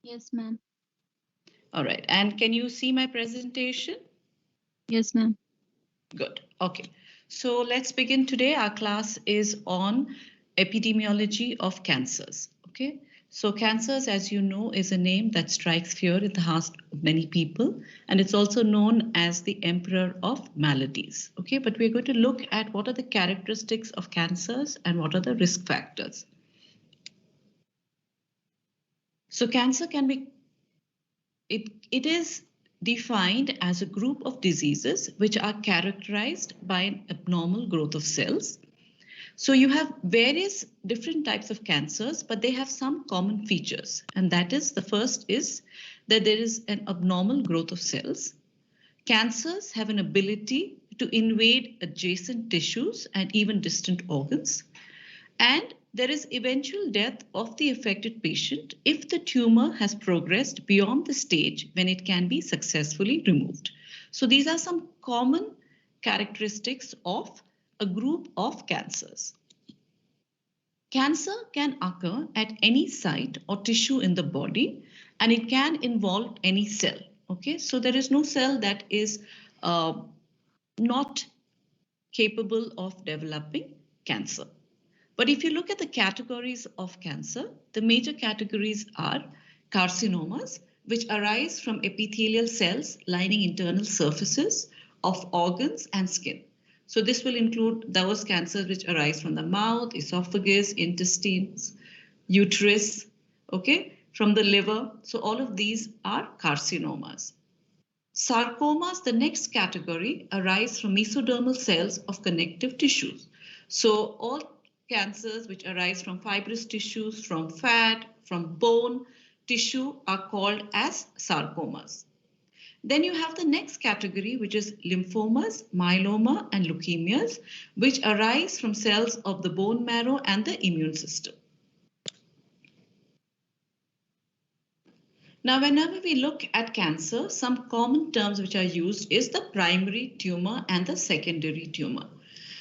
Yes, ma'am. All right. And can you see my presentation? Yes, ma'am. Good. Okay. So let's begin today. Our class is on epidemiology of cancers. Okay. So cancers, as you know, is a name that strikes fear in the hearts of many people, and it's also known as the emperor of maladies. Okay. But we're going to look at what are the characteristics of cancers and what are the risk factors. So cancer can be it is defined as a group of diseases which are characterized by an abnormal growth of cells. So you have various different types of cancers, but they have some common features. And that is the first is that there is an abnormal growth of cells. Cancers have an ability to invade adjacent tissues and even distant organs. And there is eventual death of the affected patient if the tumor has progressed beyond the stage when it can be successfully removed. So these are some common characteristics of a group of cancers. Cancer can occur at any site or tissue in the body, and it can involve any cell. Okay, so there is no cell that is uh, not capable of developing cancer. But if you look at the categories of cancer, the major categories are carcinomas, which arise from epithelial cells lining internal surfaces of organs and skin. So this will include those cancers which arise from the mouth, esophagus, intestines, uterus, okay, from the liver. So all of these are carcinomas. Sarcomas, the next category, arise from mesodermal cells of connective tissues. So all cancers which arise from fibrous tissues, from fat, from bone tissue are called as sarcomas. Then you have the next category, which is lymphomas, myeloma, and leukemias, which arise from cells of the bone marrow and the immune system. Now, whenever we look at cancer, some common terms which are used is the primary tumor and the secondary tumor.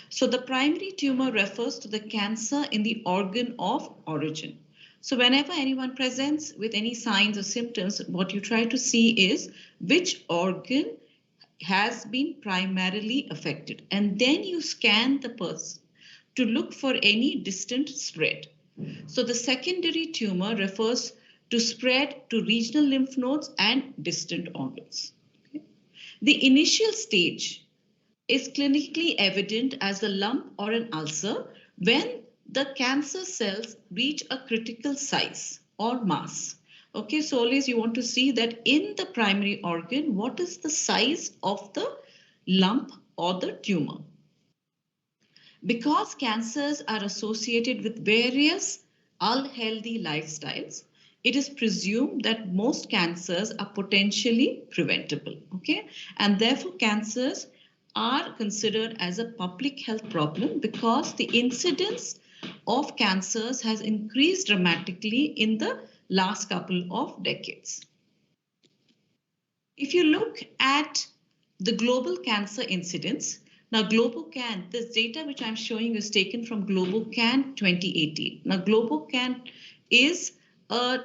So the primary tumor refers to the cancer in the organ of origin. So whenever anyone presents with any signs or symptoms, what you try to see is which organ has been primarily affected. And then you scan the person to look for any distant spread. So the secondary tumor refers to spread to regional lymph nodes and distant organs. Okay. The initial stage is clinically evident as a lump or an ulcer when the cancer cells reach a critical size or mass. Okay, so always you want to see that in the primary organ, what is the size of the lump or the tumor? Because cancers are associated with various unhealthy lifestyles, it is presumed that most cancers are potentially preventable. Okay, and therefore cancers are considered as a public health problem because the incidence of cancers has increased dramatically in the last couple of decades. If you look at the global cancer incidence, now GloboCan, this data which I'm showing is taken from GloboCan 2018. Now GloboCan is a,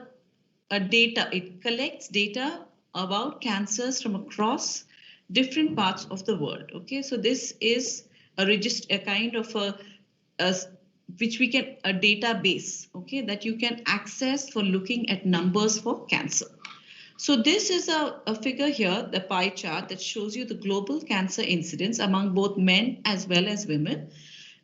a data, it collects data about cancers from across different parts of the world. Okay, so this is a register, a kind of a which we can a database, okay, that you can access for looking at numbers for cancer. So this is a figure here, the pie chart that shows you the global cancer incidence among both men as well as women.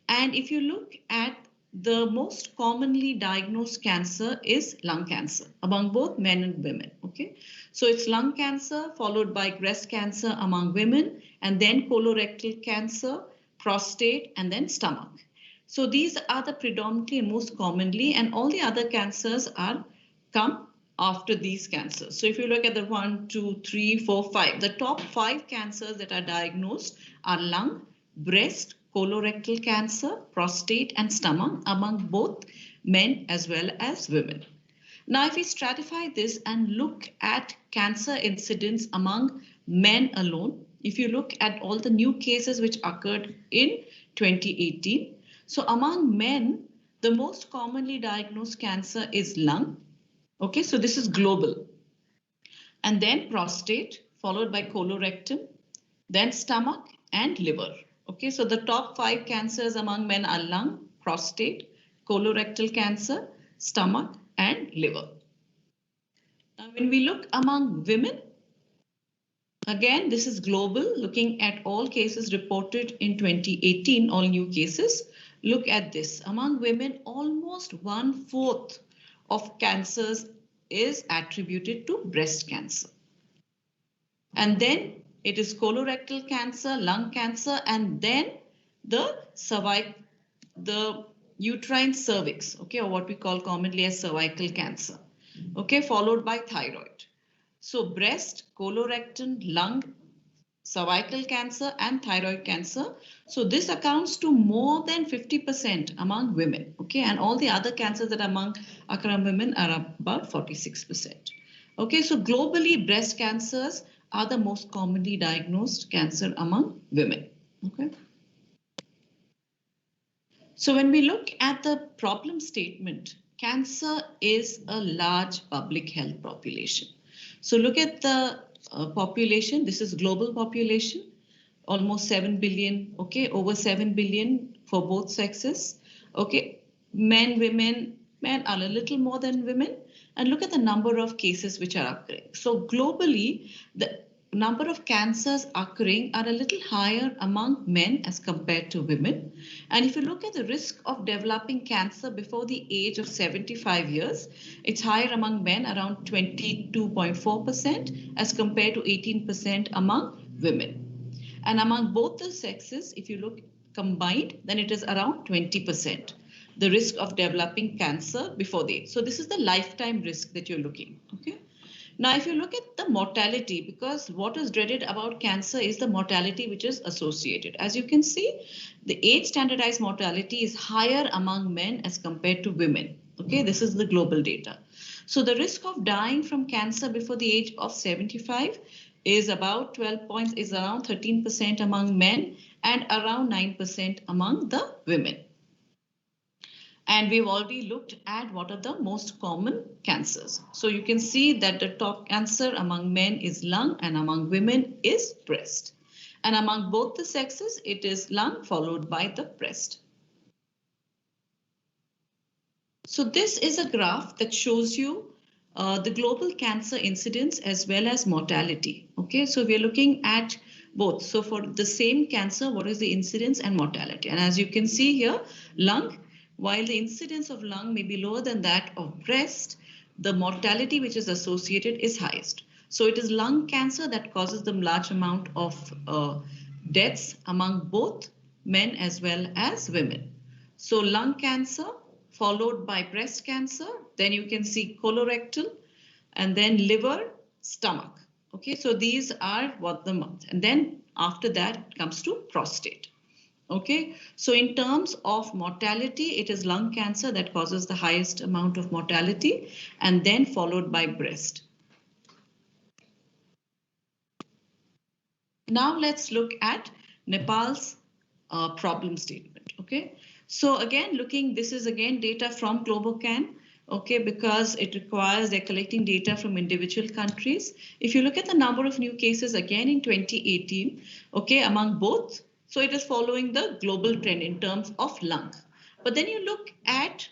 And if you look at the most commonly diagnosed cancer is lung cancer among both men and women. Okay, so it's lung cancer followed by breast cancer among women, and then colorectal cancer, prostate, and then stomach. So these are the predominantly and most commonly, and all the other cancers are come after these cancers. So if you look at the 1, 2, 3, 4, 5, the top 5 cancers that are diagnosed are lung, breast, colorectal cancer, prostate, and stomach among both men as well as women. Now, if we stratify this and look at cancer incidence among men alone, if you look at all the new cases which occurred in 2018, so among men, the most commonly diagnosed cancer is lung, Okay, so this is global. And then prostate, followed by colorectal, then stomach and liver. Okay, so the top 5 cancers among men are lung, prostate, colorectal cancer, stomach, and liver. Now, when we look among women, again, this is global, looking at all cases reported in 2018, all new cases. Look at this. Among women, almost 1/4 of cancers is attributed to breast cancer. And then it is colorectal cancer, lung cancer, and then the the uterine cervix, okay, or what we call commonly as cervical cancer, okay, followed by thyroid. So breast, colorectal, lung, cervical cancer, and thyroid cancer. So this accounts to more than 50% among women, okay, and all the other cancers that occur among women are about 46%. Okay, so globally, breast cancers are the most commonly diagnosed cancer among women. Okay. So when we look at the problem statement, cancer is a large public health population. So look at the population. This is global population, almost 7 billion, okay, over 7 billion for both sexes. Okay, men, women, men are a little more than women. And look at the number of cases which are occurring. So globally, the number of cancers occurring are a little higher among men as compared to women. And if you look at the risk of developing cancer before the age of 75 years, it's higher among men, around 22.4% as compared to 18% among women. And among both the sexes, if you look combined, then it is around 20%, the risk of developing cancer before the age. So this is the lifetime risk that you're looking, okay? Now, if you look at the mortality, because what is dreaded about cancer is the mortality which is associated. As you can see, the age standardized mortality is higher among men as compared to women. Okay, this is the global data. So the risk of dying from cancer before the age of 75 is about 12 points, is around 13% among men and around 9% among the women. And we've already looked at what are the most common cancers. So you can see that the top cancer among men is lung and among women is breast. And among both the sexes, it is lung followed by the breast. So this is a graph that shows you the global cancer incidence as well as mortality. Okay, so we're looking at both. So for the same cancer, what is the incidence and mortality? And as you can see here, lung, while the incidence of lung may be lower than that of breast, the mortality which is associated is highest. So it is lung cancer that causes the large amount of deaths among both men as well as women. So lung cancer followed by breast cancer, then you can see colorectal, and then liver, stomach. Okay, so these are what the month, and then after that it comes to prostate. Okay, so in terms of mortality, it is lung cancer that causes the highest amount of mortality, and then followed by breast. Now let's look at Nepal's problem statement. Okay, so again, this is again data from GloboCan. Okay, because it requires they're collecting data from individual countries. If you look at the number of new cases again in 2018, okay, among both, so it is following the global trend in terms of lung. But then you look at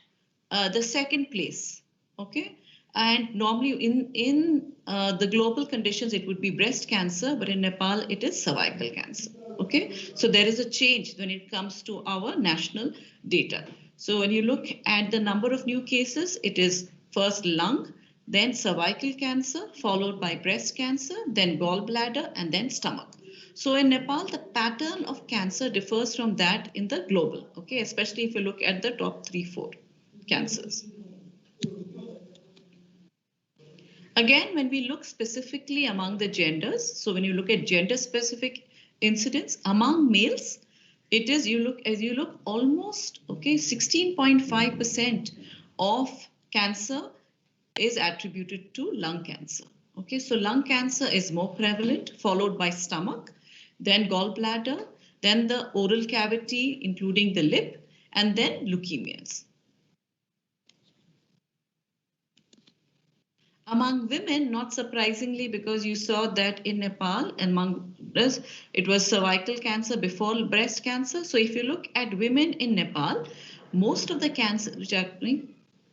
the second place, okay, and normally in the global conditions it would be breast cancer, but in Nepal it is cervical cancer. Okay, so there is a change when it comes to our national data. So when you look at the number of new cases, it is first lung, then cervical cancer, followed by breast cancer, then gallbladder, and then stomach. So in Nepal, the pattern of cancer differs from that in the global, okay, especially if you look at the top 3-4 cancers. Again, when we look specifically among the genders, so when you look at gender specific incidence among males, it is you look almost okay 16.5% of cancer is attributed to lung cancer. Okay, so lung cancer is more prevalent, followed by stomach, then gallbladder, then the oral cavity, including the lip, and then leukemias. Among women, not surprisingly, because you saw that in Nepal, among us, it was cervical cancer before breast cancer. So if you look at women in Nepal, most of the cancer which are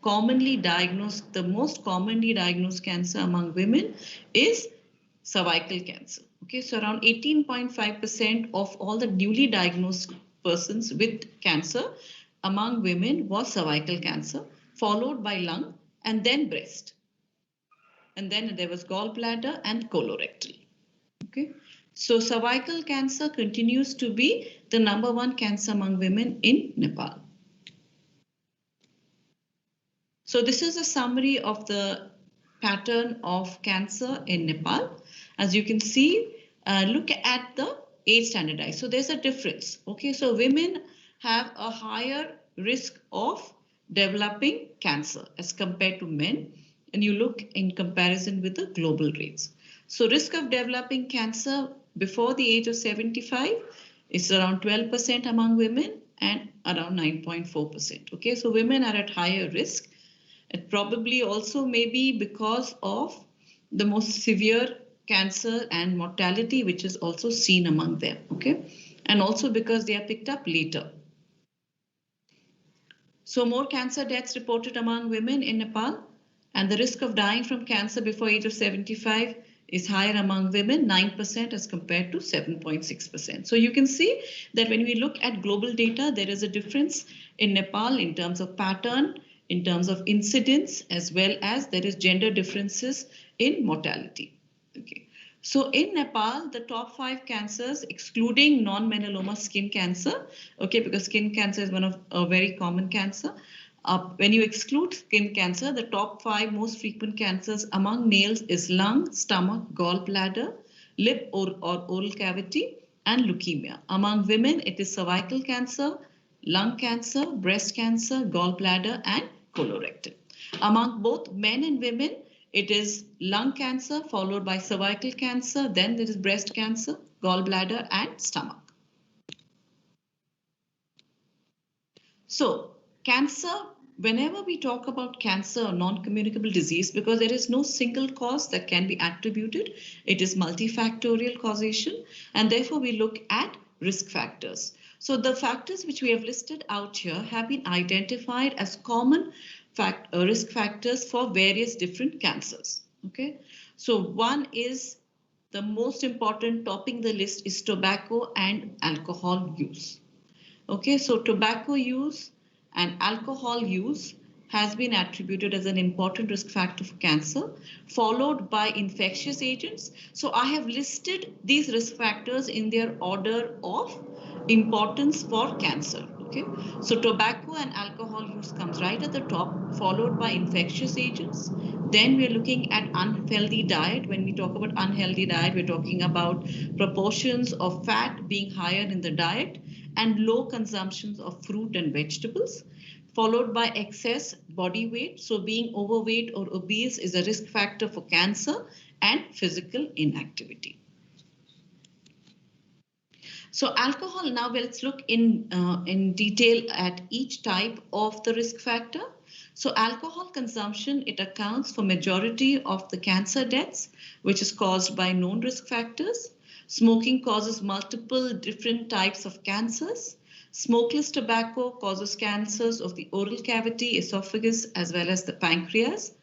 commonly diagnosed, the most commonly diagnosed cancer among women is cervical cancer. Okay, so around 18.5% of all the newly diagnosed persons with cancer among women was cervical cancer, followed by lung and then breast. And then there was gallbladder and colorectal. Okay, so cervical cancer continues to be the #1 cancer among women in Nepal. So this is a summary of the pattern of cancer in Nepal. As you can see, look at the age standardized. So there's a difference. Okay, so women have a higher risk of developing cancer as compared to men. And you look in comparison with the global rates. So risk of developing cancer before the age of 75 is around 12% among women and around 9.4%. Okay, so women are at higher risk. It probably also may be because of the most severe cancer and mortality, which is also seen among them. Okay, and also because they are picked up later. So more cancer deaths reported among women in Nepal, and the risk of dying from cancer before age of 75 is higher among women, 9% as compared to 7.6%. So you can see that when we look at global data, there is a difference in Nepal in terms of pattern, in terms of incidence, as well as there is gender differences in mortality. Okay. So in Nepal, the top 5 cancers, excluding non-melanoma skin cancer, okay, because skin cancer is one of a very common cancer. When you exclude skin cancer, the top 5 most frequent cancers among males is lung, stomach, gallbladder, lip or oral cavity, and leukemia. Among women, it is cervical cancer, lung cancer, breast cancer, gallbladder, and colorectal. Among both men and women, it is lung cancer followed by cervical cancer, then there is breast cancer, gallbladder, and stomach. So cancer, whenever we talk about cancer or non-communicable disease, because there is no single cause that can be attributed, it is multifactorial causation, and therefore we look at risk factors. So the factors which we have listed out here have been identified as common risk factors for various different cancers. Okay, so one is the most important, topping the list is tobacco and alcohol use. Okay, so tobacco use and alcohol use has been attributed as an important risk factor for cancer, followed by infectious agents. So I have listed these risk factors in their order of importance for cancer. Okay, so tobacco and alcohol use comes right at the top, followed by infectious agents. Then we're looking at unhealthy diet. When we talk about unhealthy diet, we're talking about proportions of fat being higher in the diet and low consumptions of fruit and vegetables, followed by excess body weight. So being overweight or obese is a risk factor for cancer, and physical inactivity. So alcohol, now let's look in detail at each type of the risk factor. So alcohol consumption, it accounts for majority of the cancer deaths, which is caused by known risk factors. Smoking causes multiple different types of cancers. Smokeless tobacco causes cancers of the oral cavity, esophagus, as well as the pancreas.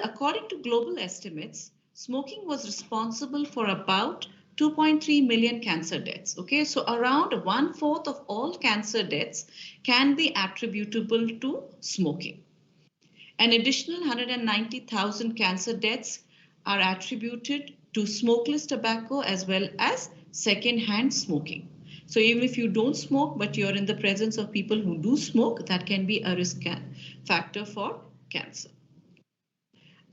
According to global estimates, smoking was responsible for about 2.3 million cancer deaths. Okay, so around 1/4 of all cancer deaths can be attributable to smoking. An additional 190,000 cancer deaths are attributed to smokeless tobacco as well as second-hand smoking. So even if you don't smoke, but you're in the presence of people who do smoke, that can be a risk factor for cancer.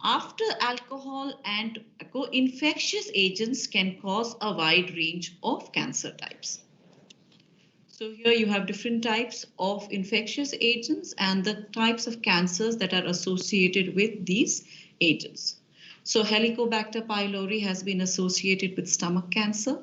After alcohol and tobacco, infectious agents can cause a wide range of cancer types. So here you have different types of infectious agents and the types of cancers that are associated with these agents. So Helicobacter pylori has been associated with stomach cancer.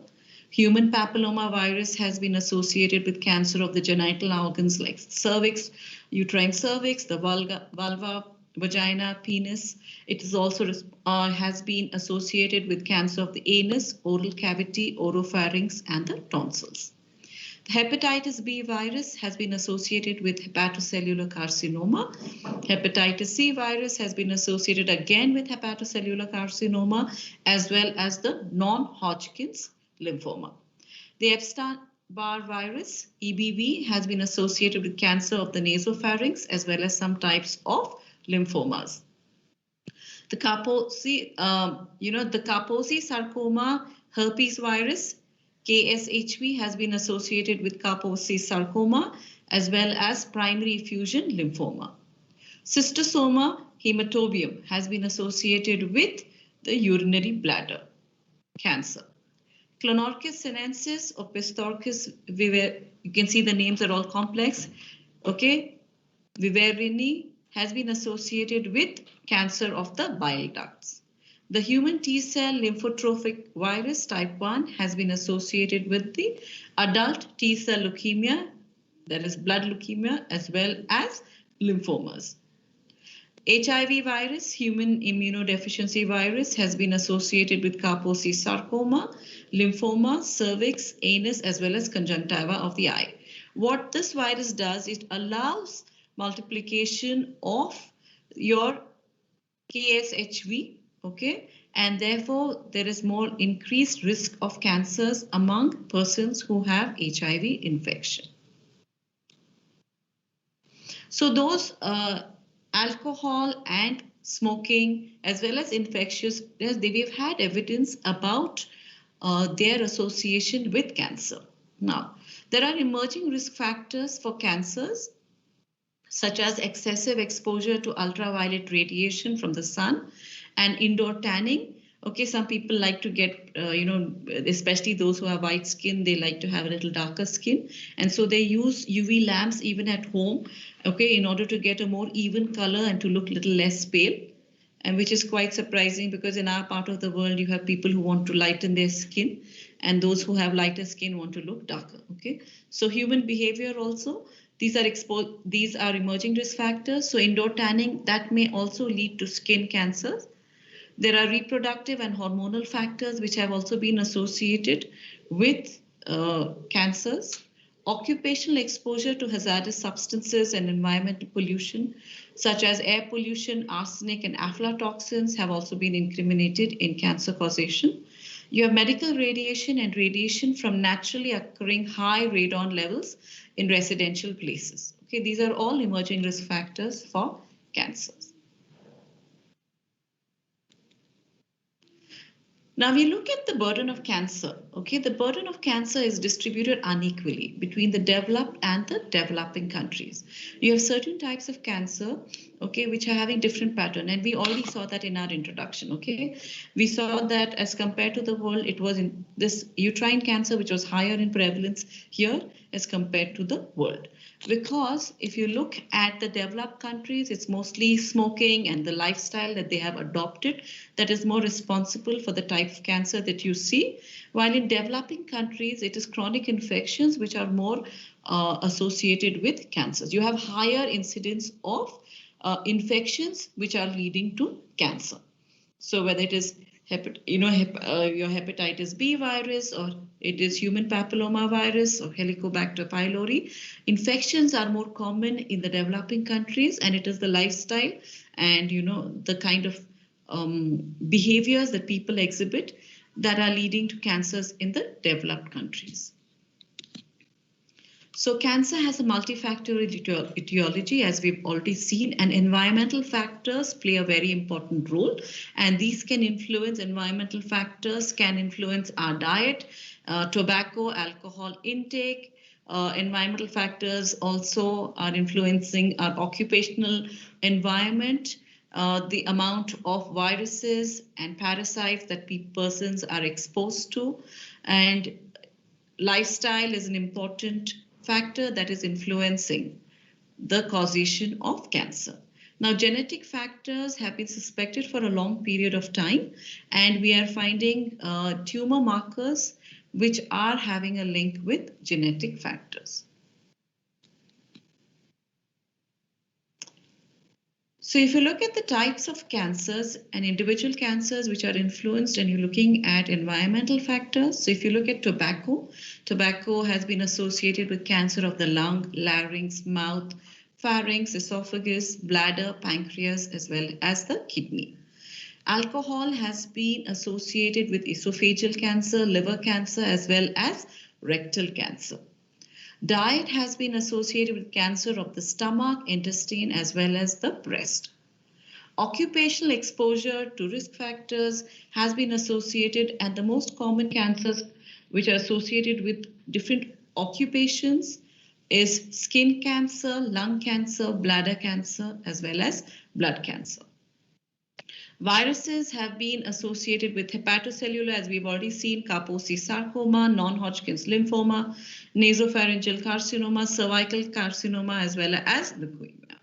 Human papilloma virus has been associated with cancer of the genital organs like cervix, uterine cervix, the vulva, vagina, penis. It is also has been associated with cancer of the anus, oral cavity, oropharynx, and the tonsils. The hepatitis B virus has been associated with hepatocellular carcinoma. Hepatitis C virus has been associated again with hepatocellular carcinoma, as well as the non-Hodgkin's lymphoma. The Epstein-Barr virus, EBV, has been associated with cancer of the nasopharynx, as well as some types of lymphomas. The Kaposi sarcoma herpes virus, KSHV, has been associated with Kaposi sarcoma as well as primary effusion lymphoma. Cystosoma hematobium has been associated with the urinary bladder cancer. Clonorchis sinensis or Pistorchis viver, you can see the names are all complex. Okay, viverrini has been associated with cancer of the bile ducts. The human T-cell lymphotrophic virus type 1 has been associated with the adult T-cell leukemia, that is blood leukemia, as well as lymphomas. HIV virus, human immunodeficiency virus, has been associated with Kaposi sarcoma, lymphoma, cervix, anus, as well as conjunctiva of the eye. What this virus does, it allows multiplication of your KSHV, okay, and therefore there is more increased risk of cancers among persons who have HIV infection. So those alcohol and smoking, as well as infectious, we've had evidence about their association with cancer. Now, there are emerging risk factors for cancers, such as excessive exposure to ultraviolet radiation from the sun and indoor tanning. Okay, some people like to get, especially those who have white skin, they like to have a little darker skin. And so they use UV lamps even at home, okay, in order to get a more even color and to look a little less pale. And which is quite surprising because in our part of the world, you have people who want to lighten their skin and those who have lighter skin want to look darker, okay? So human behavior also, these are emerging risk factors. So indoor tanning, that may also lead to skin cancers. There are reproductive and hormonal factors which have also been associated with cancers. Occupational exposure to hazardous substances and environmental pollution, such as air pollution, arsenic, and aflatoxins, have also been incriminated in cancer causation. You have medical radiation and radiation from naturally occurring high radon levels in residential places. Okay, these are all emerging risk factors for cancers. Now we look at the burden of cancer. Okay, the burden of cancer is distributed unequally between the developed and the developing countries. You have certain types of cancer, okay, which are having different pattern, and we already saw that in our introduction. Okay, we saw that as compared to the world, it was in this uterine cancer which was higher in prevalence here as compared to the world. Because if you look at the developed countries, it's mostly smoking and the lifestyle that they have adopted that is more responsible for the type of cancer that you see. While in developing countries, it is chronic infections which are more associated with cancers. You have higher incidence of infections which are leading to cancer. So whether it is your hepatitis B virus, or it is human papilloma virus or Helicobacter pylori, infections are more common in the developing countries, and it is the lifestyle and the kind of behaviors that people exhibit that are leading to cancers in the developed countries. So cancer has a multifactorial etiology, as we've already seen, and environmental factors play a very important role. And these can influence, environmental factors can influence our diet, tobacco, alcohol intake. Environmental factors also are influencing our occupational environment, the amount of viruses and parasites that persons are exposed to. And lifestyle is an important factor that is influencing the causation of cancer. Now, genetic factors have been suspected for a long period of time, and we are finding tumor markers which are having a link with genetic factors. So if you look at the types of cancers and individual cancers which are influenced, and you're looking at environmental factors. So if you look at tobacco, tobacco has been associated with cancer of the lung, larynx, mouth, pharynx, esophagus, bladder, pancreas, as well as the kidney. Alcohol has been associated with esophageal cancer, liver cancer, as well as rectal cancer. Diet has been associated with cancer of the stomach, intestine, as well as the breast. Occupational exposure to risk factors has been associated, and the most common cancers which are associated with different occupations is skin cancer, lung cancer, bladder cancer, as well as blood cancer. Viruses have been associated with hepatocellular, as we've already seen, Kaposi sarcoma, non-Hodgkin's lymphoma, nasopharyngeal carcinoma, cervical carcinoma, as well as leukemia.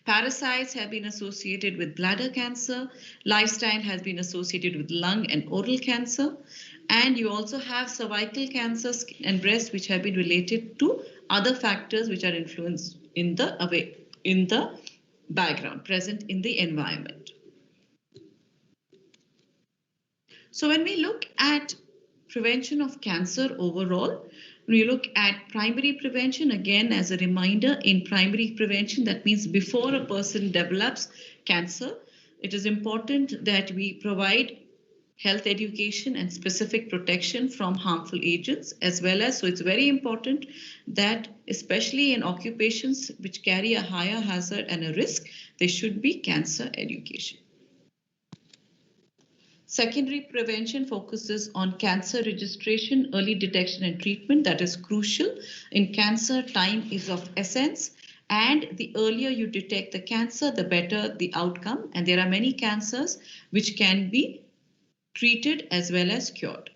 Parasites have been associated with bladder cancer. Lifestyle has been associated with lung and oral cancer. And you also have cervical cancer, skin and breast, which have been related to other factors which are influenced in the background, present in the environment. So when we look at prevention of cancer overall, we look at primary prevention. Again, as a reminder, in primary prevention, that means before a person develops cancer, it is important that we provide health education and specific protection from harmful agents as well as, so it's very important that especially in occupations which carry a higher hazard and a risk, there should be cancer education. Secondary prevention focuses on cancer registration, early detection and treatment. That is crucial. In cancer, time is of essence. And the earlier you detect the cancer, the better the outcome. And there are many cancers which can be treated as well as cured.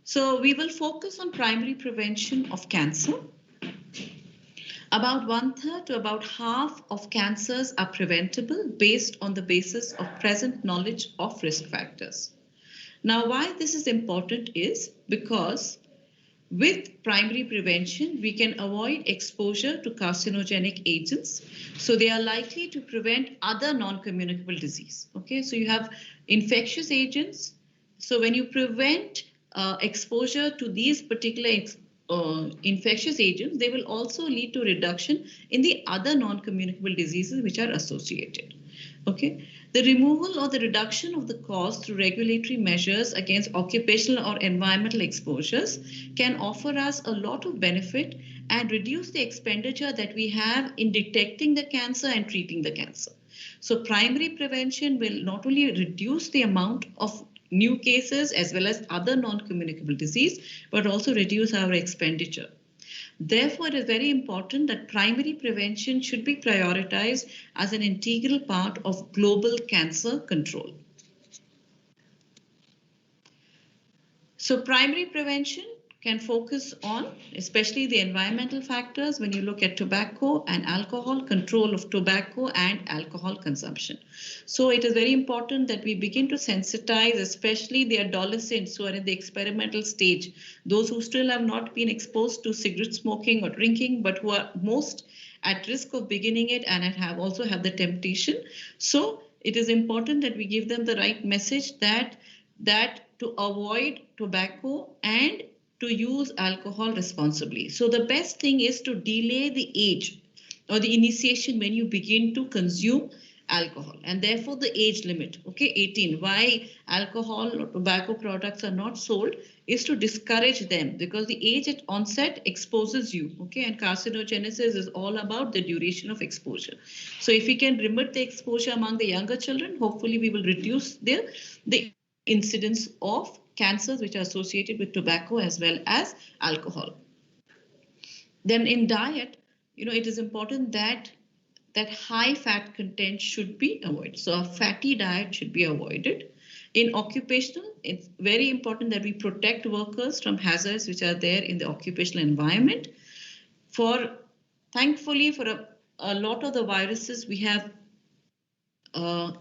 So we will focus on primary prevention of cancer. About 1/3 to about half of cancers are preventable based on the basis of present knowledge of risk factors. Now, why this is important is because with primary prevention, we can avoid exposure to carcinogenic agents. So they are likely to prevent other non-communicable disease. Okay, so you have infectious agents. So when you prevent exposure to these particular infectious agents, they will also lead to reduction in the other non-communicable diseases which are associated. Okay, the removal or the reduction of the cost through regulatory measures against occupational or environmental exposures can offer us a lot of benefit and reduce the expenditure that we have in detecting the cancer and treating the cancer. So primary prevention will not only reduce the amount of new cases as well as other non-communicable disease, but also reduce our expenditure. Therefore, it is very important that primary prevention should be prioritized as an integral part of global cancer control. So primary prevention can focus on especially the environmental factors when you look at tobacco and alcohol, control of tobacco and alcohol consumption. So it is very important that we begin to sensitize especially the adolescents who are in the experimental stage, those who still have not been exposed to cigarette smoking or drinking, but who are most at risk of beginning it and also have the temptation. So it is important that we give them the right message that to avoid tobacco and to use alcohol responsibly. So the best thing is to delay the age or the initiation when you begin to consume alcohol, and therefore the age limit, okay, 18. Why alcohol or tobacco products are not sold is to discourage them, because the age at onset exposes you, okay, and carcinogenesis is all about the duration of exposure. So if we can limit the exposure among the younger children, hopefully we will reduce the incidence of cancers which are associated with tobacco as well as alcohol. Then in diet, it is important that high fat content should be avoided. So a fatty diet should be avoided. In occupational, it's very important that we protect workers from hazards which are there in the occupational environment. Thankfully, for a lot of the viruses, we have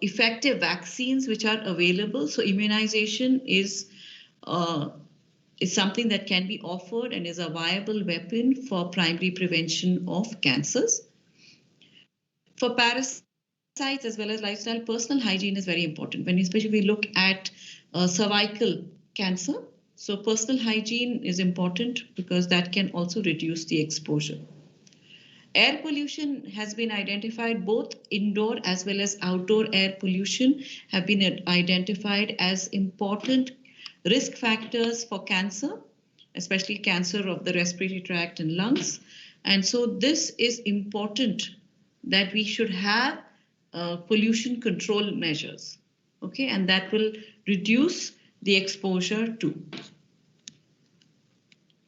effective vaccines which are available. So immunization is something that can be offered and is a viable weapon for primary prevention of cancers. For parasites as well as lifestyle, personal hygiene is very important. When especially we look at cervical cancer, so personal hygiene is important because that can also reduce the exposure. Air pollution has been identified, both indoor as well as outdoor air pollution have been identified as important risk factors for cancer, especially cancer of the respiratory tract and lungs. And so this is important that we should have pollution control measures, okay, and that will reduce the exposure to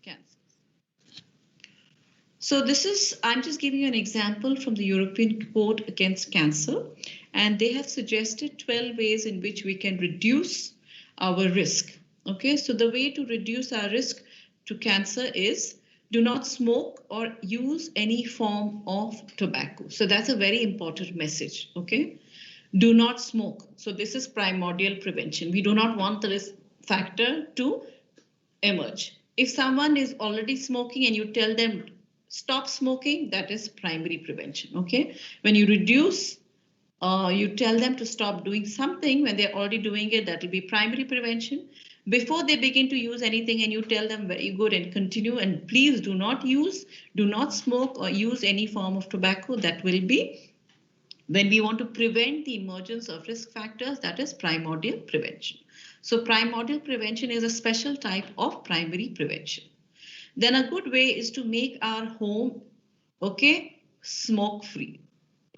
cancer. So this is, I'm just giving you an example from the European Court Against Cancer, and they have suggested 12 ways in which we can reduce our risk. Okay, so the way to reduce our risk to cancer is do not smoke or use any form of tobacco. So that's a very important message, okay? Do not smoke. So this is primordial prevention. We do not want the risk factor to emerge. If someone is already smoking and you tell them stop smoking, that is primary prevention, okay? When you reduce, you tell them to stop doing something when they're already doing it, that will be primary prevention. Before they begin to use anything and you tell them very good and continue and please do not use, do not smoke or use any form of tobacco, that will be when we want to prevent the emergence of risk factors, that is primordial prevention. So primordial prevention is a special type of primary prevention. Then a good way is to make our home, okay, smoke free.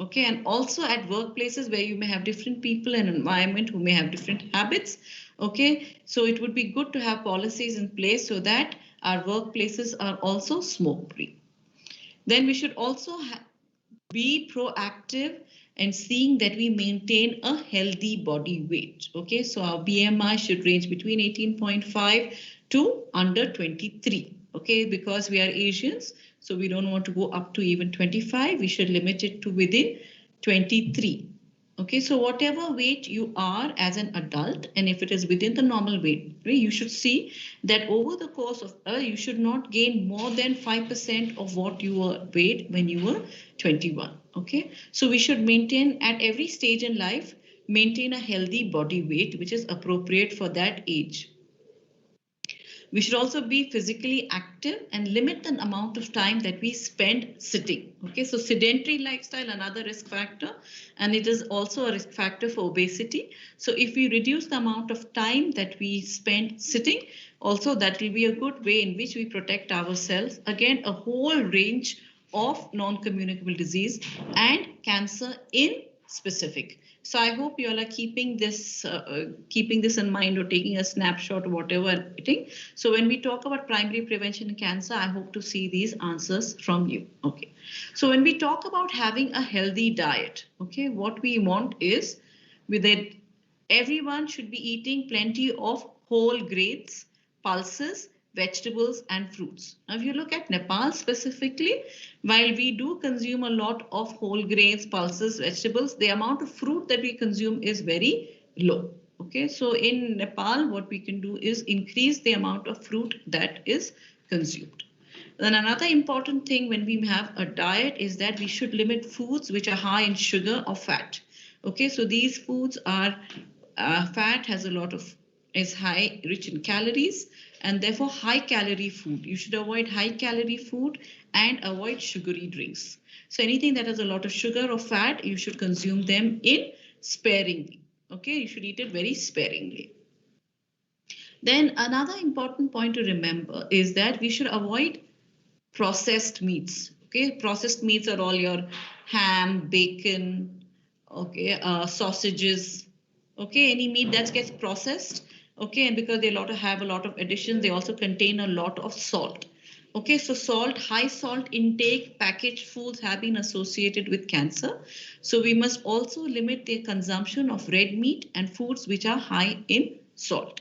Okay, and also at workplaces where you may have different people and environment who may have different habits. Okay, so it would be good to have policies in place so that our workplaces are also smoke free. Then we should also be proactive and seeing that we maintain a healthy body weight. Okay, so our BMI should range between 18.5 to under 23. Okay, because we are Asians, so we don't want to go up to even 25. We should limit it to within 23. Okay, so whatever weight you are as an adult, and if it is within the normal weight, you should see that over the course of you should not gain more than 5% of what you were weighed when you were 21. Okay, so we should maintain at every stage in life, maintain a healthy body weight which is appropriate for that age. We should also be physically active and limit the amount of time that we spend sitting. Okay, so sedentary lifestyle, another risk factor, and it is also a risk factor for obesity. So if we reduce the amount of time that we spend sitting, also that will be a good way in which we protect ourselves. Again, a whole range of non-communicable disease and cancer in specific. So I hope you all are keeping this in mind or taking a snapshot or whatever. So when we talk about primary prevention in cancer, I hope to see these answers from you. Okay. So when we talk about having a healthy diet, okay, what we want is with it, everyone should be eating plenty of whole grains, pulses, vegetables and fruits. Now, if you look at Nepal specifically, while we do consume a lot of whole grains, pulses, vegetables, the amount of fruit that we consume is very low. Okay, so in Nepal, what we can do is increase the amount of fruit that is consumed. Then another important thing when we have a diet is that we should limit foods which are high in sugar or fat. Okay, so these foods are fat has a lot of is high, rich in calories, and therefore high calorie food. You should avoid high calorie food and avoid sugary drinks. So anything that has a lot of sugar or fat, you should consume them in sparingly. Okay, you should eat it very sparingly. Then another important point to remember is that we should avoid processed meats. Okay, processed meats are all your ham, bacon, okay, sausages, okay, any meat that gets processed, okay, and because they have a lot of additions, they also contain a lot of salt. Okay, so salt, high salt intake, packaged foods have been associated with cancer. So we must also limit the consumption of red meat and foods which are high in salt.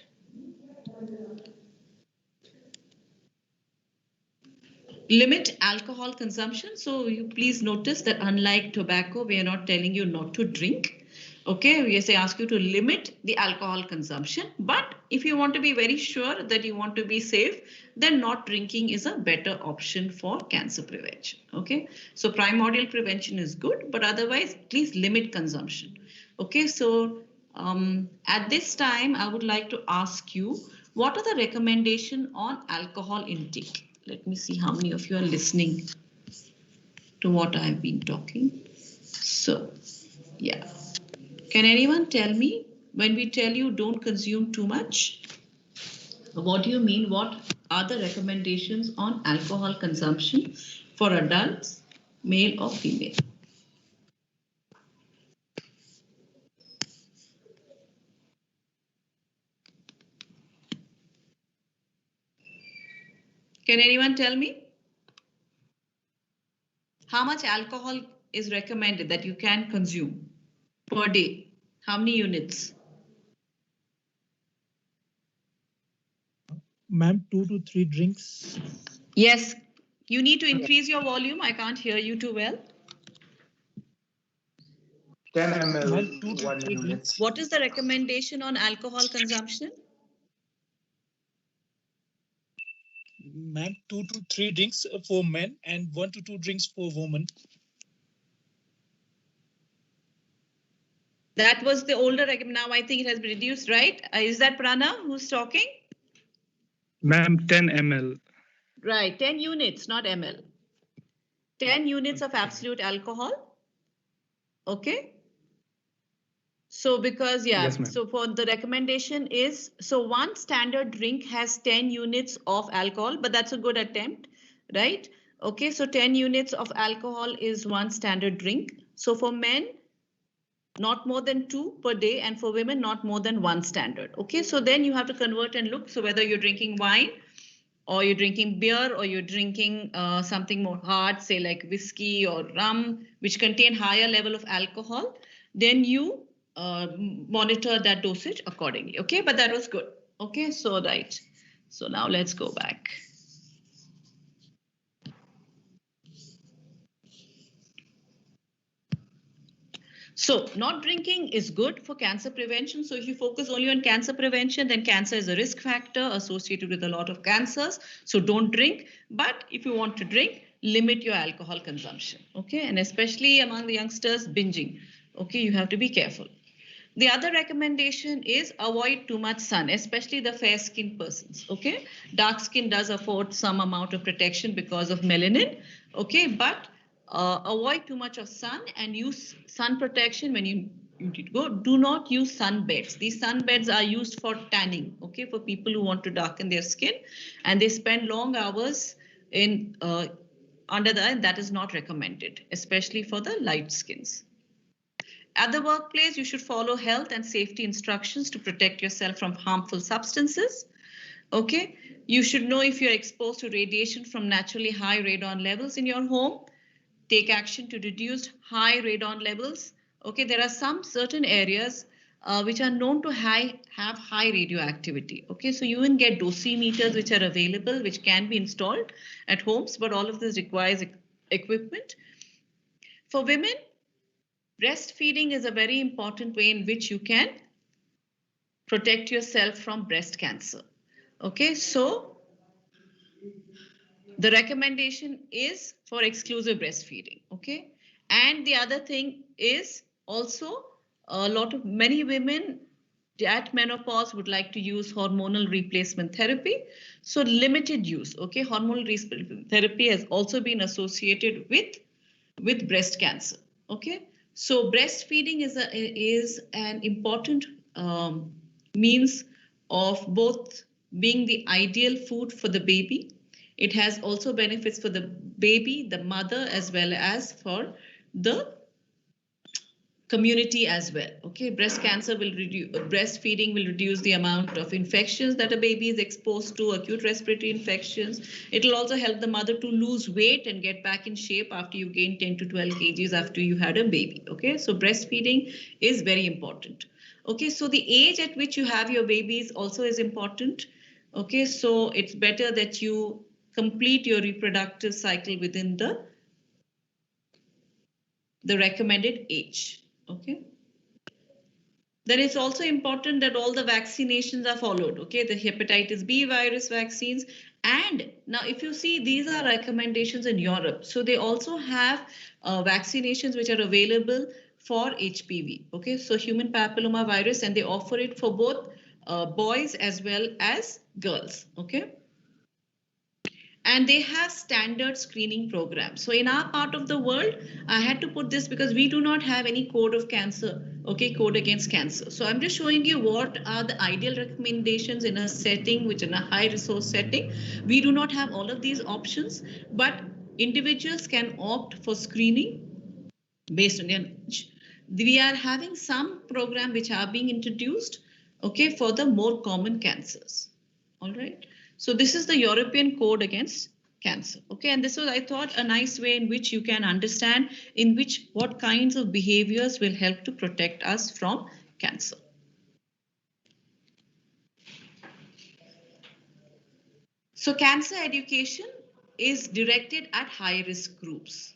Limit alcohol consumption. So you please notice that unlike tobacco, we are not telling you not to drink. Okay, we say ask you to limit the alcohol consumption, but if you want to be very sure that you want to be safe, then not drinking is a better option for cancer prevention. Okay, so primordial prevention is good, but otherwise please limit consumption. Okay, so at this time I would like to ask you, what are the recommendation on alcohol intake? Let me see how many of you are listening to what I've been talking. So yeah. Can anyone tell me, when we tell you don't consume too much, what do you mean? What are the recommendations on alcohol consumption for adults, male or female? Can anyone tell me how much alcohol is recommended that you can consume per day? How many units? Ma'am, 2 to 3 drinks. Yes, you need to increase your volume. I can't hear you too well. 10 ml, Ma'am, 2 to 1 3 unit. drinks. What is the recommendation on alcohol consumption? Ma'am, 2 to 3 drinks for men and 1 to 2 drinks for women. That was the older, now I think it has been reduced, right? Is that Prana who's talking? Ma'am, 10 ml. Right, 10 units, not ml. 10 units of absolute alcohol. Okay. So because, yeah, Yes, ma'am. so for the recommendation is, so one standard drink has 10 units of alcohol, but that's a good attempt, right? Okay, so 10 units of alcohol is one standard drink. So for men, not more than 2 per day, and for women, not more than 1 standard. Okay, so then you have to convert and look. So whether you're drinking wine, or you're drinking beer, or you're drinking something more hard, say like whiskey or rum, which contain higher level of alcohol, then you monitor that dosage accordingly. Okay, but that was good. Okay, so right. So now let's go back. So not drinking is good for cancer prevention. So if you focus only on cancer prevention, then cancer is a risk factor associated with a lot of cancers. So don't drink. But if you want to drink, limit your alcohol consumption. Okay, and especially among the youngsters, binging. Okay, you have to be careful. The other recommendation is avoid too much sun, especially the fair-skinned persons. Okay, dark skin does afford some amount of protection because of melanin. Okay, but avoid too much of sun and use sun protection when you go. Do not use sunbeds. These sunbeds are used for tanning. Okay, for people who want to darken their skin, and they spend long hours in under the, and that is not recommended, especially for the light skins. At the workplace, you should follow health and safety instructions to protect yourself from harmful substances. Okay, you should know if you're exposed to radiation from naturally high radon levels in your home. Take action to reduce high radon levels. Okay, there are some certain areas which are known to have high radioactivity. Okay, so you can get dosimeters which are available, which can be installed at homes, but all of this requires equipment. For women, breastfeeding is a very important way in which you can protect yourself from breast cancer. Okay, so the recommendation is for exclusive breastfeeding. Okay, and the other thing is also many women at menopause would like to use hormonal replacement therapy. So limited use. Okay, hormonal replacement therapy has also been associated with breast cancer. Okay, so breastfeeding is an important means of both being the ideal food for the baby. It has also benefits for the baby, the mother, as well as for the community as well. Okay, breast cancer will reduce, breastfeeding will reduce the amount of infections that a baby is exposed to, acute respiratory infections. It will also help the mother to lose weight and get back in shape after you gain 10 to 12 kgs after you had a baby. Okay, so breastfeeding is very important. Okay, so the age at which you have your babies also is important. Okay, so it's better that you complete your reproductive cycle within the recommended age. Okay. Then it's also important that all the vaccinations are followed. Okay, the hepatitis B virus vaccines. And now if you see, these are recommendations in Europe. So they also have vaccinations which are available for HPV. Okay, so human papilloma virus, and they offer it for both boys as well as girls. Okay. And they have standard screening programs. So in our part of the world, I had to put this because we do not have any code of cancer, okay, code against cancer. So I'm just showing you what are the ideal recommendations in a setting which in a high resource setting. We do not have all of these options, but individuals can opt for screening based on their knowledge. We are having some program which are being introduced, okay, for the more common cancers. All right. So this is the European Code Against Cancer. Okay, and this was, I thought, a nice way in which you can understand in which what kinds of behaviors will help to protect us from cancer. So cancer education is directed at high-risk groups.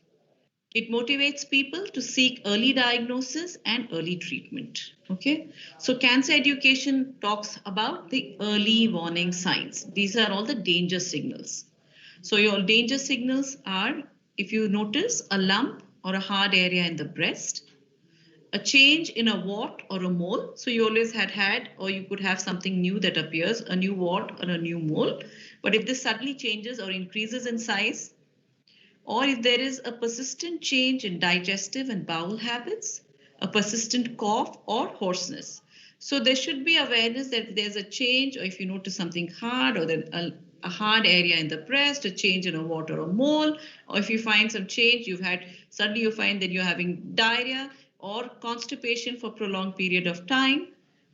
It motivates people to seek early diagnosis and early treatment. Okay, so cancer education talks about the early warning signs. These are all the danger signals. So your danger signals are, if you notice a lump or a hard area in the breast, a change in a wart or a mole. So you always had, or you could have something new that appears, a new wart or a new mole. But if this suddenly changes or increases in size, or if there is a persistent change in digestive and bowel habits, a persistent cough or hoarseness. So there should be awareness that if there's a change, or if you notice something hard, or a hard area in the breast, a change in a wart or a mole, or if you find some change, suddenly you find that you're having diarrhea or constipation for a prolonged period of time,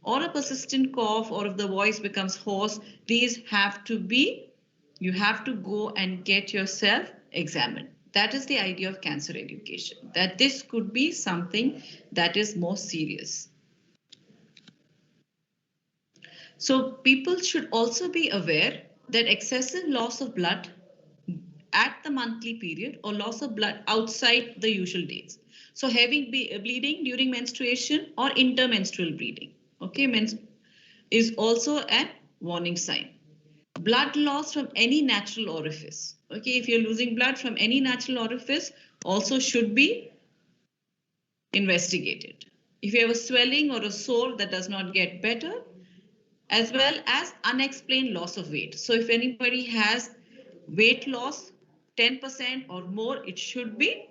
or a persistent cough, or if the voice becomes hoarse, you have to go and get yourself examined. That is the idea of cancer education, that this could be something that is more serious. So people should also be aware that excessive loss of blood at the monthly period or loss of blood outside the usual days. So having bleeding during menstruation or intermenstrual bleeding, okay, is also a warning sign. Blood loss from any natural orifice. Okay, if you're losing blood from any natural orifice, also should be investigated. If you have a swelling or a sore that does not get better, as well as unexplained loss of weight. So if anybody has weight loss 10% or more, it should be,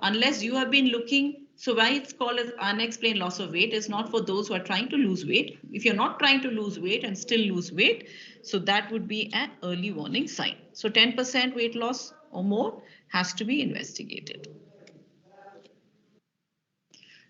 unless you have been looking. So why it's called as unexplained loss of weight is not for those who are trying to lose weight. If you're not trying to lose weight and still lose weight, so that would be an early warning sign. So 10% weight loss or more has to be investigated.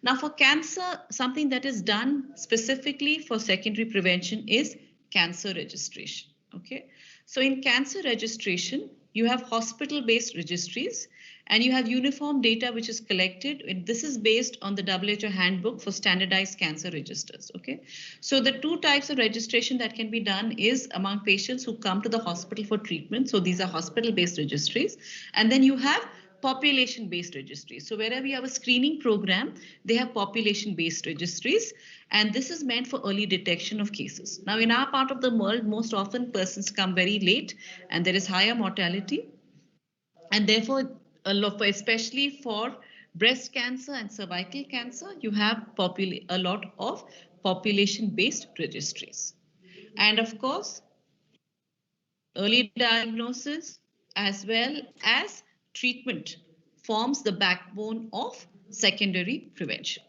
Now for cancer, something that is done specifically for secondary prevention is cancer registration. Okay, so in cancer registration, you have hospital-based registries and you have uniform data which is collected. And this is based on the WHO handbook for standardized cancer registers. Okay, so the two types of registration that can be done is among patients who come to the hospital for treatment. So these are hospital-based registries. And then you have population-based registries. So wherever you have a screening program, they have population-based registries, and this is meant for early detection of cases. Now, in our part of the world, most often persons come very late, and there is higher mortality, and therefore, especially for breast cancer and cervical cancer, you have a lot of population-based registries. And of course, early diagnosis as well as treatment forms the backbone of secondary prevention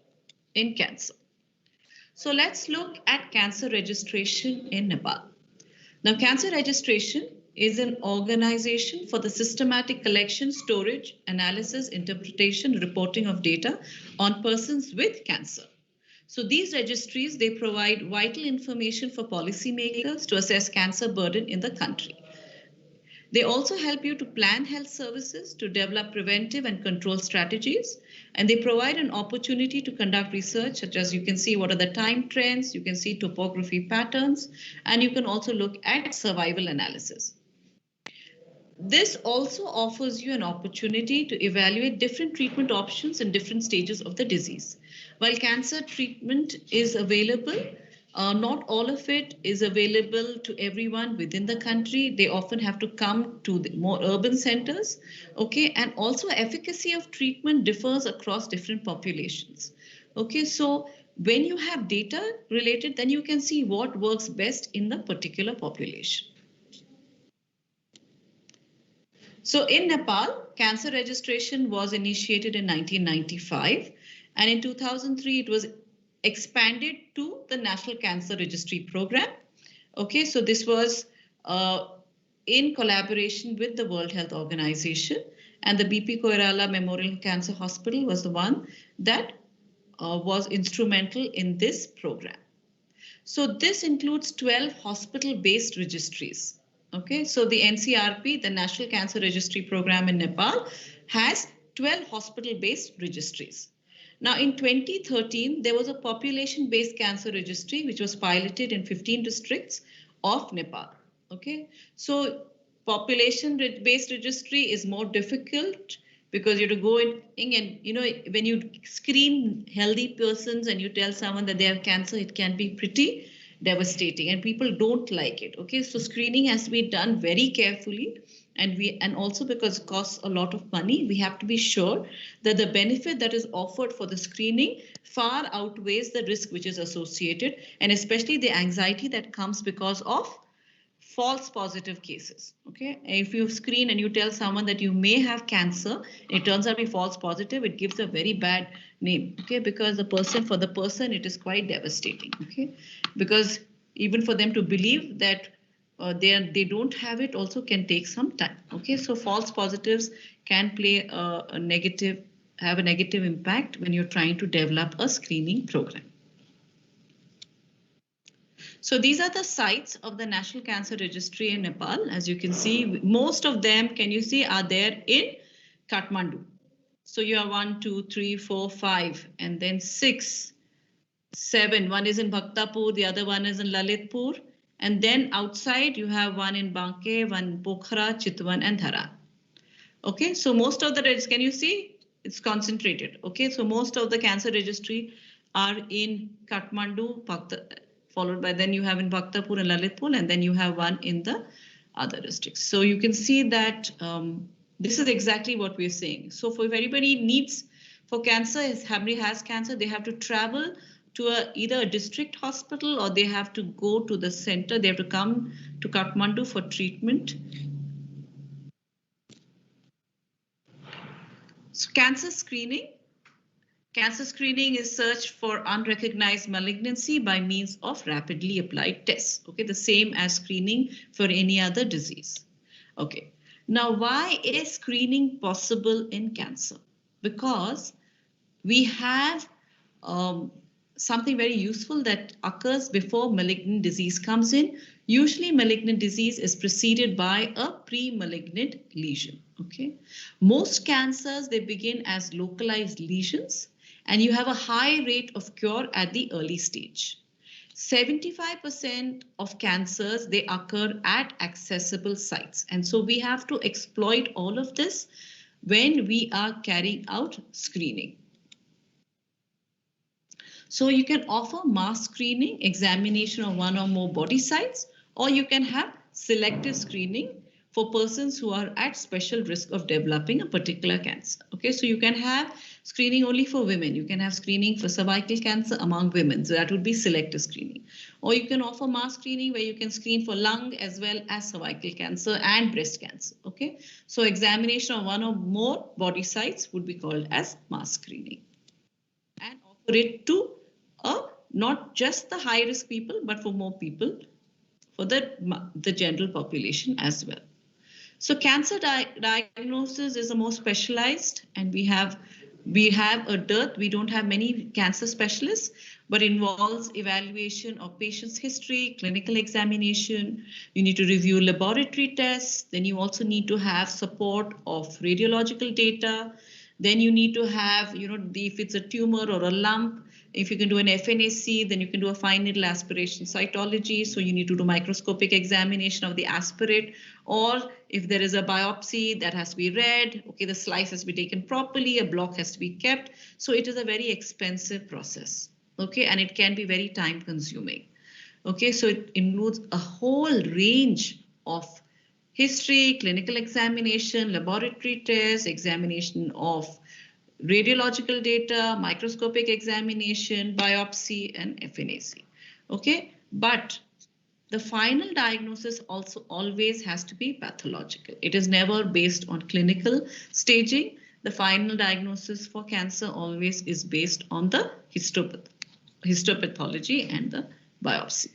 in cancer. So let's look at cancer registration in Nepal. Now, cancer registration is an organization for the systematic collection, storage, analysis, interpretation, reporting of data on persons with cancer. So these registries, they provide vital information for policymakers to assess cancer burden in the country. They also help you to plan health services, to develop preventive and control strategies, and they provide an opportunity to conduct research, such as you can see what are the time trends, you can see topography patterns, and you can also look at survival analysis. This also offers you an opportunity to evaluate different treatment options in different stages of the disease. While cancer treatment is available, not all of it is available to everyone within the country. They often have to come to the more urban centers, okay? And also efficacy of treatment differs across different populations, okay? So when you have data related, then you can see what works best in the particular population. So in Nepal, cancer registration was initiated in 1995, and in 2003 it was expanded to the National Cancer Registry Program. Okay, so this was in collaboration with the World Health Organization, and the BP Koirala Memorial Cancer Hospital was the one that was instrumental in this program. So this includes 12 hospital-based registries. Okay, so the NCRP, the National Cancer Registry Program in Nepal, has 12 hospital-based registries. Now, in 2013, there was a population-based cancer registry which was piloted in 15 districts of Nepal. Okay, so population-based registry is more difficult because you have to go in and, you know, when you screen healthy persons and you tell someone that they have cancer, it can be pretty devastating and people don't like it. Okay, so screening has to be done very carefully, and also because it costs a lot of money, we have to be sure that the benefit that is offered for the screening far outweighs the risk which is associated, and especially the anxiety that comes because of false positive cases. Okay, if you screen and you tell someone that you may have cancer, it turns out to be false positive, it gives a very bad name. Okay, because for the person it is quite devastating. Okay, because even for them to believe that they don't have it also can take some time. Okay, so false positives can play have a negative impact when you're trying to develop a screening program. So these are the sites of the National Cancer Registry in Nepal. As you can see, most of them, can you see, are there in Kathmandu. So you have 1, 2, 3, 4, 5, and then 6, 7. One is in Bhaktapur, the other one is in Lalitpur. And then outside you have one in Banke, one in Pokhara, Chitwan, and Dharan. Okay, so most of the, can you see? It's concentrated. Okay, so most of the cancer registry are in Kathmandu, followed by then you have in Bhaktapur and Lalitpur, and then you have one in the other districts. So you can see that this is exactly what we're saying. So if anybody needs for cancer, if somebody has cancer, they have to travel to either a district hospital or they have to go to the center. They have to come to Kathmandu for treatment. So cancer screening. Cancer screening is search for unrecognized malignancy by means of rapidly applied tests. Okay, the same as screening for any other disease. Okay, now why is screening possible in cancer? Because we have something very useful that occurs before malignant disease comes in. Usually malignant disease is preceded by a pre-malignant lesion. Okay, most cancers, they begin as localized lesions, and you have a high rate of cure at the early stage. 75% of cancers, they occur at accessible sites. And so we have to exploit all of this when we are carrying out screening. So you can offer mass screening, examination of one or more body sites, or you can have selective screening for persons who are at special risk of developing a particular cancer. Okay, so you can have screening only for women. You can have screening for cervical cancer among women. So that would be selective screening. Or you can offer mass screening where you can screen for lung as well as cervical cancer and breast cancer. Okay, so examination of one or more body sites would be called as mass screening. And offer it to not just the high risk people, but for more people, for the general population as well. So cancer diagnosis is the most specialized, and we have a dearth. We don't have many cancer specialists, but involves evaluation of patient's history, clinical examination. You need to review laboratory tests. Then you also need to have support of radiological data. Then you need to have, if it's a tumor or a lump, If you can do an FNAC, then you can do a fine needle aspiration cytology. So you need to do microscopic examination of the aspirate, or if there is a biopsy that has to be read, okay, the slice has to be taken properly, a block has to be kept. So it is a very expensive process, okay, and it can be very time consuming. Okay, so it includes a whole range of history, clinical examination, laboratory tests, examination of radiological data, microscopic examination, biopsy, and FNAC. Okay, but the final diagnosis also always has to be pathological. It is never based on clinical staging. The final diagnosis for cancer always is based on the histopathology and the biopsy.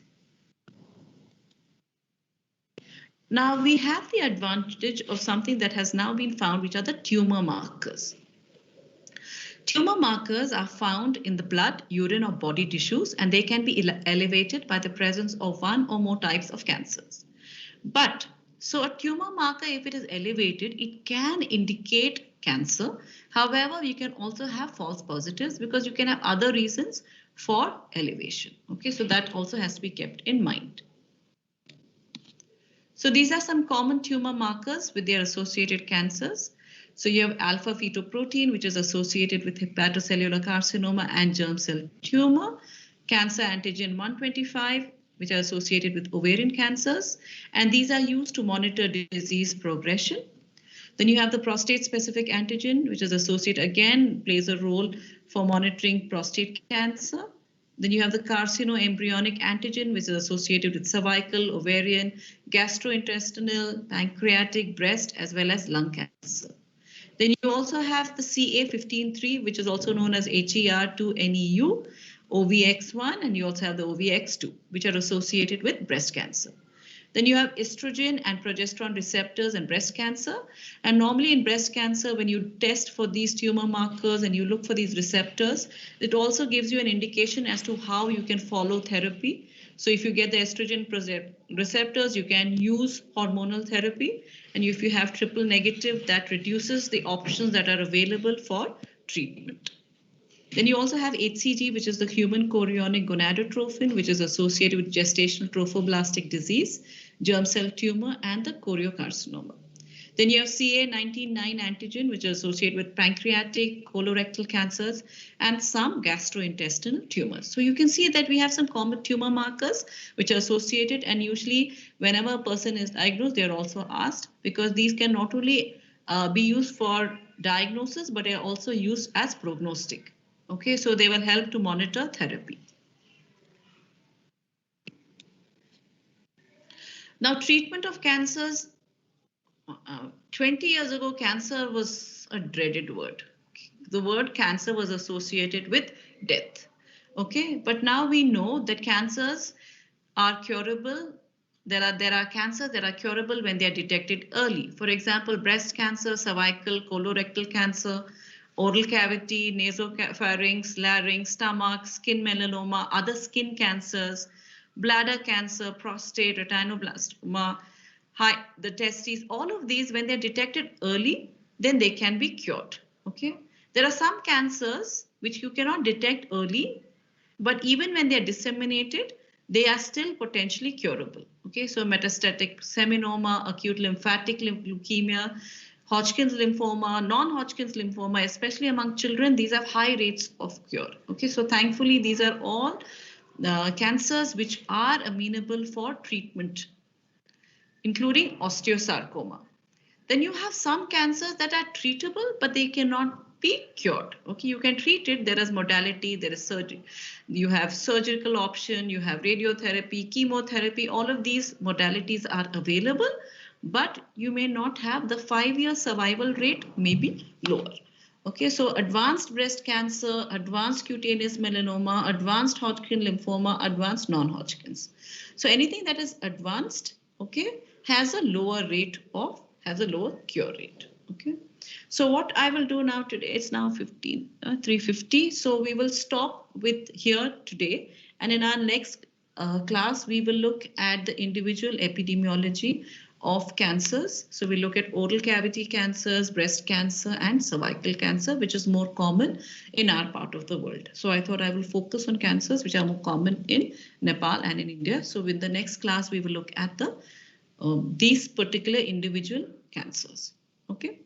Now we have the advantage of something that has now been found, which are the tumor markers. Tumor markers are found in the blood, urine, or body tissues, and they can be elevated by the presence of one or more types of cancers. But so a tumor marker, if it is elevated, it can indicate cancer. However, you can also have false positives because you can have other reasons for elevation. Okay, so that also has to be kept in mind. So these are some common tumor markers with their associated cancers. So you have alpha fetoprotein, which is associated with hepatocellular carcinoma and germ cell tumor, cancer antigen 125, which are associated with ovarian cancers, and these are used to monitor disease progression. Then you have the prostate specific antigen, which is associated, again, plays a role for monitoring prostate cancer. Then you have the carcinoembryonic antigen, which is associated with cervical, ovarian, gastrointestinal, pancreatic, breast, as well as lung cancer. Then you also have the CA15-3, which is also known as HER2-NEU, OVX1, and you also have the OVX2, which are associated with breast cancer. Then you have estrogen and progesterone receptors in breast cancer. And normally in breast cancer, when you test for these tumor markers and you look for these receptors, it also gives you an indication as to how you can follow therapy. So if you get the estrogen receptors, you can use hormonal therapy. And if you have triple negative, that reduces the options that are available for treatment. Then you also have HCG, which is the human chorionic gonadotrophin, which is associated with gestational trophoblastic disease, germ cell tumor, and the choriocarcinoma. Then you have CA19-9 antigen, which is associated with pancreatic, colorectal cancers, and some gastrointestinal tumors. So you can see that we have some common tumor markers which are associated, and usually whenever a person is diagnosed, they're also asked, because these can not only be used for diagnosis, but they are also used as prognostic. Okay, so they will help to monitor therapy. Now, treatment of cancers. 20 years ago, cancer was a dreaded word. The word cancer was associated with death. Okay, but now we know that cancers are curable. There are cancers that are curable when they are detected early. For example, breast cancer, cervical, colorectal cancer, oral cavity, nasopharynx, larynx, stomach, skin melanoma, other skin cancers, bladder cancer, prostate, retinoblastoma, the testes, all of these, when they're detected early, then they can be cured. Okay, there are some cancers which you cannot detect early, but even when they're disseminated, they are still potentially curable. Okay, so metastatic seminoma, acute lymphatic leukemia, Hodgkin's lymphoma, non-Hodgkin's lymphoma, especially among children, these have high rates of cure. Okay, so thankfully, these are all cancers which are amenable for treatment, including osteosarcoma. Then you have some cancers that are treatable, but they cannot be cured. Okay, you can treat it. There is modality, there is surgery. You have surgical option, you have radiotherapy, chemotherapy. All of these modalities are available, but you may not have the 5-year survival rate, may be lower. Okay, so advanced breast cancer, advanced cutaneous melanoma, advanced Hodgkin lymphoma, advanced non-Hodgkin's. So anything that is advanced, okay, has a lower cure rate. Okay, so what I will do now today, it's now 3:50. So we will stop with here today, and in our next class we will look at the individual epidemiology of cancers. So we look at oral cavity cancers, breast cancer, and cervical cancer, which is more common in our part of the world. So I thought I will focus on cancers which are more common in Nepal and in India. So with the next class, we will look at the these particular individual cancers. Okay.